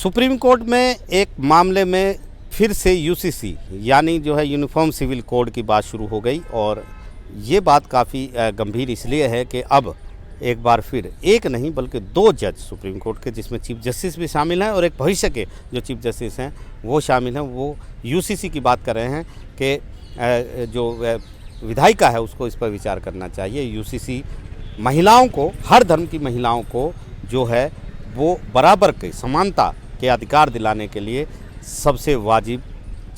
Supreme court में एक मामले में फिर से यूसीसी यानी जो है यूनिफॉर्म सिविल कोड की बात शुरू हो गई और ये बात काफ़ी गंभीर इसलिए है कि अब एक बार फिर एक नहीं बल्कि दो जज सुप्रीम कोर्ट के, जिसमें चीफ जस्टिस भी शामिल हैं और एक भविष्य के जो चीफ जस्टिस हैं वो शामिल हैं, वो यूसीसी की बात कर रहे हैं कि जो विधायिका है उसको इस पर विचार करना चाहिए। यूसीसी महिलाओं को, हर धर्म की महिलाओं को जो है वो बराबर के समानता के अधिकार दिलाने के लिए सबसे वाजिब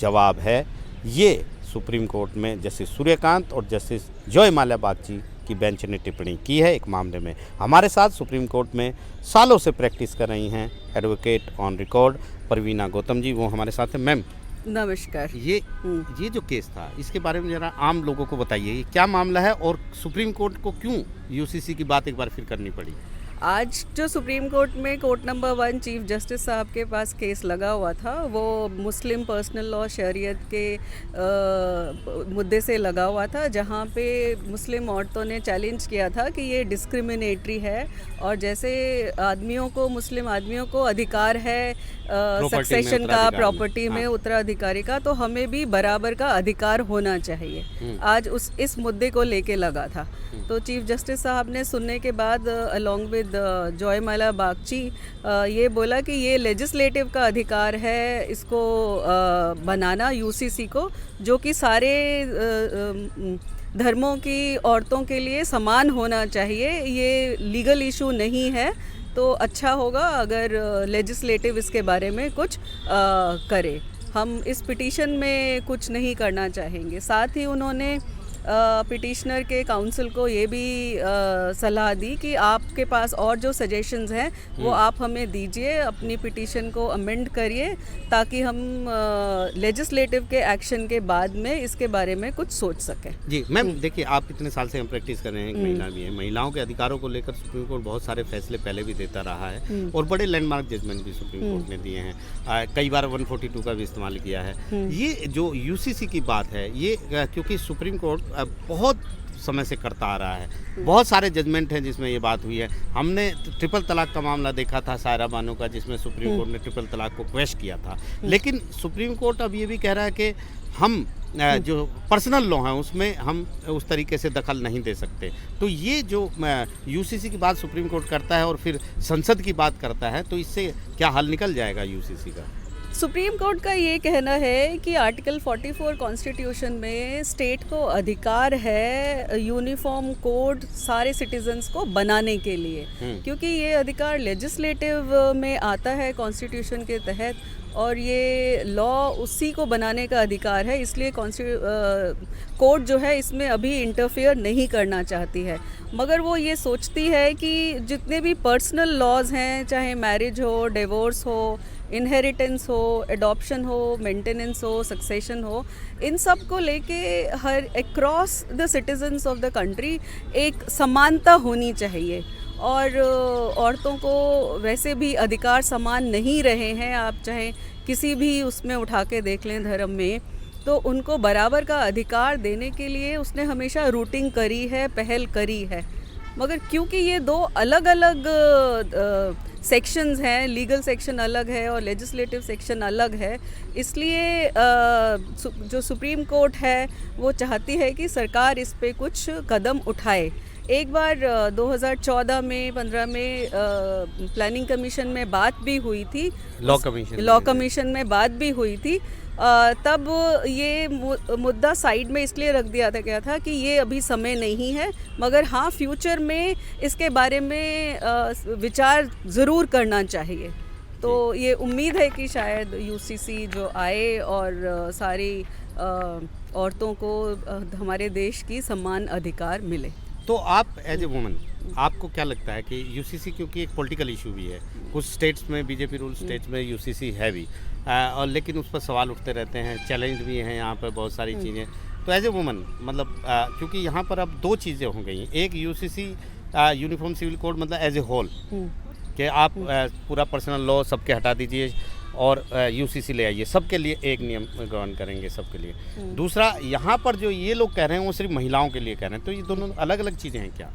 जवाब है। ये सुप्रीम कोर्ट में जस्टिस सूर्यकांत और जस्टिस जॉय माल्या बागची की बेंच ने टिप्पणी की है एक मामले में। हमारे साथ सुप्रीम कोर्ट में सालों से प्रैक्टिस कर रही हैं advocate on record Parveena Gautam ji, वो हमारे साथ हैं। मैम नमस्कार। ये जो केस था इसके बारे में ज़रा आम लोगों को बताइए, ये क्या मामला है और सुप्रीम कोर्ट को क्यों यूसीसी की बात एक बार फिर करनी पड़ी? आज जो सुप्रीम कोर्ट में कोर्ट नंबर 1 चीफ जस्टिस साहब के पास केस लगा हुआ था वो मुस्लिम पर्सनल लॉ शरीयत के मुद्दे से लगा हुआ था, जहाँ पे मुस्लिम औरतों ने चैलेंज किया था कि ये डिस्क्रिमिनेटरी है और जैसे आदमियों को, मुस्लिम आदमियों को अधिकार है सक्सेशन का, प्रॉपर्टी में उत्तराधिकारी का, तो हमें भी बराबर का अधिकार होना चाहिए। आज इस मुद्दे को लेके लगा था। तो चीफ जस्टिस साहब ने सुनने के बाद along with Joy Mallya Bagchi ये बोला कि ये लेजिस्लेटिव का अधिकार है इसको बनाना, यूसीसी को, जो कि सारे धर्मों की औरतों के लिए समान होना चाहिए। ये लीगल इशू नहीं है, तो अच्छा होगा अगर लेजिस्लेटिव इसके बारे में कुछ करे। हम इस पिटीशन में कुछ नहीं करना चाहेंगे। साथ ही उन्होंने पिटिशनर के काउंसिल को ये भी सलाह दी कि आपके पास और जो सजेशंस हैं वो आप हमें दीजिए, अपनी पिटीशन को अमेंड करिए ताकि हम लेजिस्लेटिव के एक्शन के बाद में इसके बारे में कुछ सोच सकें। जी मैम, देखिए आप इतने साल से हम प्रैक्टिस कर रहे हैं, एक महिला भी है, महिलाओं के अधिकारों को लेकर सुप्रीम कोर्ट बहुत सारे फैसले पहले भी देता रहा है और बड़े लैंडमार्क जजमेंट भी सुप्रीम कोर्ट ने दिए हैं, कई बार 142 का भी इस्तेमाल किया है। ये जो यूसीसी की बात है ये क्योंकि सुप्रीम कोर्ट बहुत समय से करता आ रहा है, बहुत सारे जजमेंट हैं जिसमें ये बात हुई है। हमने ट्रिपल तलाक का मामला देखा था सायरा बानो का, जिसमें सुप्रीम कोर्ट ने ट्रिपल तलाक को क्वेश्चन किया था, लेकिन सुप्रीम कोर्ट अब ये भी कह रहा है कि हम जो पर्सनल लॉ है उसमें हम उस तरीके से दखल नहीं दे सकते। तो ये जो यूसीसी की बात सुप्रीम कोर्ट करता है और फिर संसद की बात करता है, तो इससे क्या हल निकल जाएगा यूसीसी का? सुप्रीम कोर्ट का ये कहना है कि आर्टिकल 44 कॉन्स्टिट्यूशन में स्टेट को अधिकार है यूनिफॉर्म कोड सारे सिटीजन्स को बनाने के लिए, क्योंकि ये अधिकार लेजिस्लेटिव में आता है कॉन्स्टिट्यूशन के तहत और ये लॉ उसी को बनाने का अधिकार है। इसलिए कोर्ट जो है इसमें अभी इंटरफेयर नहीं करना चाहती है, मगर वो ये सोचती है कि जितने भी पर्सनल लॉज हैं, चाहे मैरिज हो, डिवोर्स हो, इनहेरिटेंस हो, एडॉप्शन हो, मेंटेनेंस हो, सक्सेशन हो, इन सब को लेके हर across the citizens of the country एक समानता होनी चाहिए। और औरतों को वैसे भी अधिकार समान नहीं रहे हैं, आप चाहे किसी भी उसमें उठा के देख लें धर्म में, तो उनको बराबर का अधिकार देने के लिए उसने हमेशा रूटिंग करी है, पहल करी है। मगर क्योंकि ये दो अलग अलग सेक्शंस हैं, लीगल सेक्शन अलग है और लेजिस्लेटिव सेक्शन अलग है, इसलिए जो सुप्रीम कोर्ट है वो चाहती है कि सरकार इस पे कुछ कदम उठाए। एक बार 2014 में 15 में प्लानिंग कमीशन में बात भी हुई थी, लॉ कमीशन में बात भी हुई थी, तब ये मुद्दा साइड में इसलिए रख दिया था गया था कि ये अभी समय नहीं है, मगर हाँ फ्यूचर में इसके बारे में विचार ज़रूर करना चाहिए। तो ये उम्मीद है कि शायद यूसीसी जो आए और सारी औरतों को हमारे देश की समान अधिकार मिले। तो आप एज ए वुमन आपको क्या लगता है कि यूसीसी, क्योंकि एक पॉलिटिकल इशू भी है, कुछ स्टेट्स में बीजेपी रूल स्टेट्स में यूसीसी है भी, और लेकिन उस पर सवाल उठते रहते हैं, चैलेंज भी हैं यहाँ पर बहुत सारी चीज़ें, तो एज ए वुमन मतलब क्योंकि यहाँ पर अब दो चीज़ें हो गई हैं, एक यूसीसी यूनिफॉर्म सिविल कोड मतलब एज ए होल कि आप पूरा पर्सनल लॉ सबके हटा दीजिए और यूसीसी ले आइए, सबके लिए एक नियम गवर्न करेंगे सबके लिए। दूसरा यहाँ पर जो ये लोग कह रहे हैं वो सिर्फ महिलाओं के लिए कह रहे हैं, तो ये दोनों अलग अलग चीज़ें हैं क्या?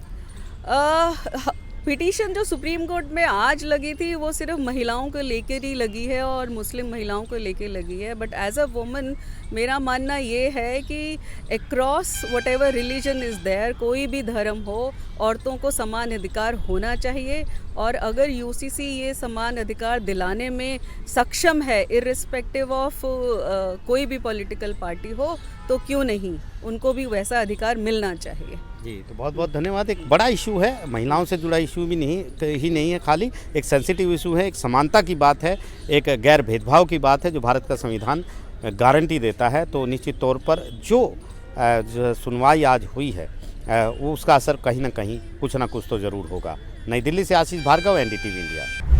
पिटीशन जो सुप्रीम कोर्ट में आज लगी थी वो सिर्फ महिलाओं को लेकर ही लगी है और मुस्लिम महिलाओं को लेकर लगी है, बट एज अ वुमन मेरा मानना ये है कि across whatever religion is there, कोई भी धर्म हो, औरतों को समान अधिकार होना चाहिए। और अगर यूसीसी ये समान अधिकार दिलाने में सक्षम है इर्रिस्पेक्टिव ऑफ कोई भी पॉलिटिकल पार्टी हो, तो क्यों नहीं, उनको भी वैसा अधिकार मिलना चाहिए। जी, तो बहुत बहुत धन्यवाद। एक बड़ा इशू है, महिलाओं से जुड़ा इशू भी नहीं है खाली, एक सेंसिटिव इशू है, एक समानता की बात है, एक गैर भेदभाव की बात है जो भारत का संविधान गारंटी देता है। तो निश्चित तौर पर जो सुनवाई आज हुई है वो उसका असर कहीं ना कहीं कुछ ना कुछ तो ज़रूर होगा। नई दिल्ली से आशीष भार्गव, एनडीटीवी इंडिया।